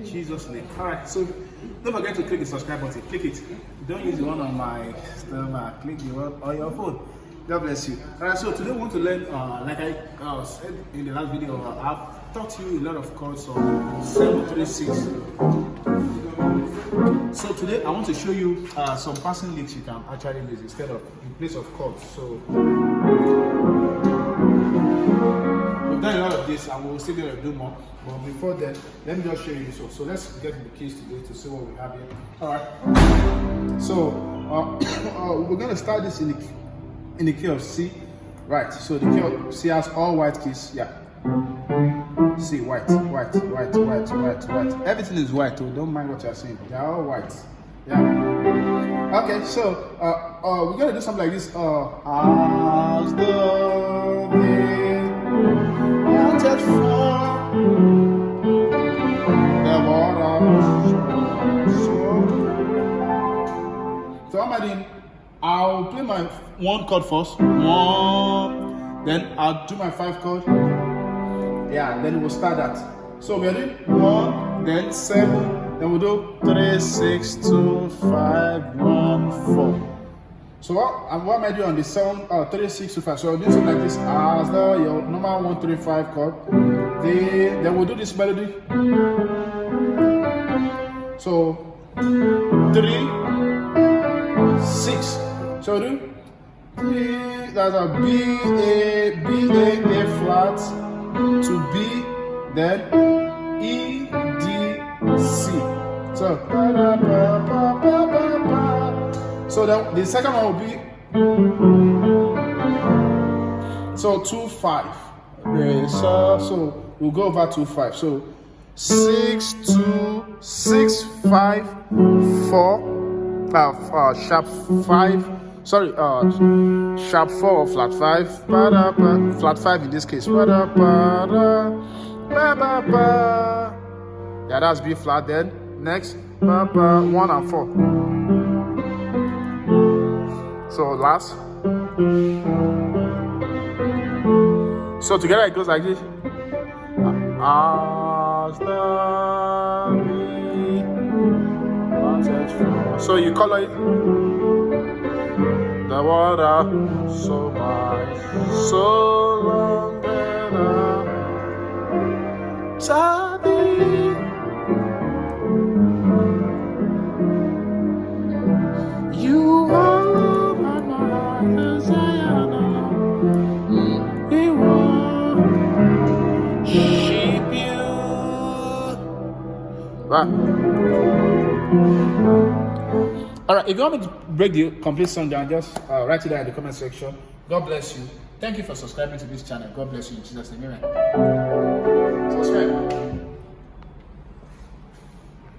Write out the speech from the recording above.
Jesus' name. Alright, so don't forget to click the subscribe button. Click it. Don't use the one on my stomach. Click the one on your phone. God bless you. Alright, so today we want to learn, like I said in the last video, I've taught you a lot of chords on 736. So today I want to show you some passing licks you can actually use instead of in place of chords. So we've done a lot of this and we'll still going to do more. But before then, let me just show you. So let's get the keys today to see what we have here. Alright. So we're going to start this in the key of C. Right. So the key of C has all white keys. Yeah. See, white. Everything is white, so don't mind what you're saying. They're all white. Yeah. Okay, so we're gonna do something like this. As the wind wanted for the water. So what am I doing? I'll play my 1 chord first. 1. Then I'll do my 5 chord. Yeah, then we'll start that. So we're doing 1, then 7, then we'll do 3, 6, 2, 5, 1, 4. So what am I doing on the 7, 3, 6, 2, 5? So I'll do something like this as your normal 1, 3, 5 chord. Then we'll do this melody. So 3, 6. So we'll do 3, that's a B, A flat. To B, then E, D, C. So then the second one will be 2, 5. So we'll go over 2, 5. So 6, 2, 6, 5, 4, sharp 5. Sorry, sharp 4 or flat 5, flat 5 in this case. Yeah, that's B flat. Then next, 1 and 4. So last. So together it goes like this. So you color it. The water so much, so long better. Sadly, you all over my desire. We worship you. Right. Alright, if you want me to break the complete song down, just write it down in the comment section. God bless you. Thank you for subscribing to this channel. God bless you in Jesus' name. Amen. Subscribe.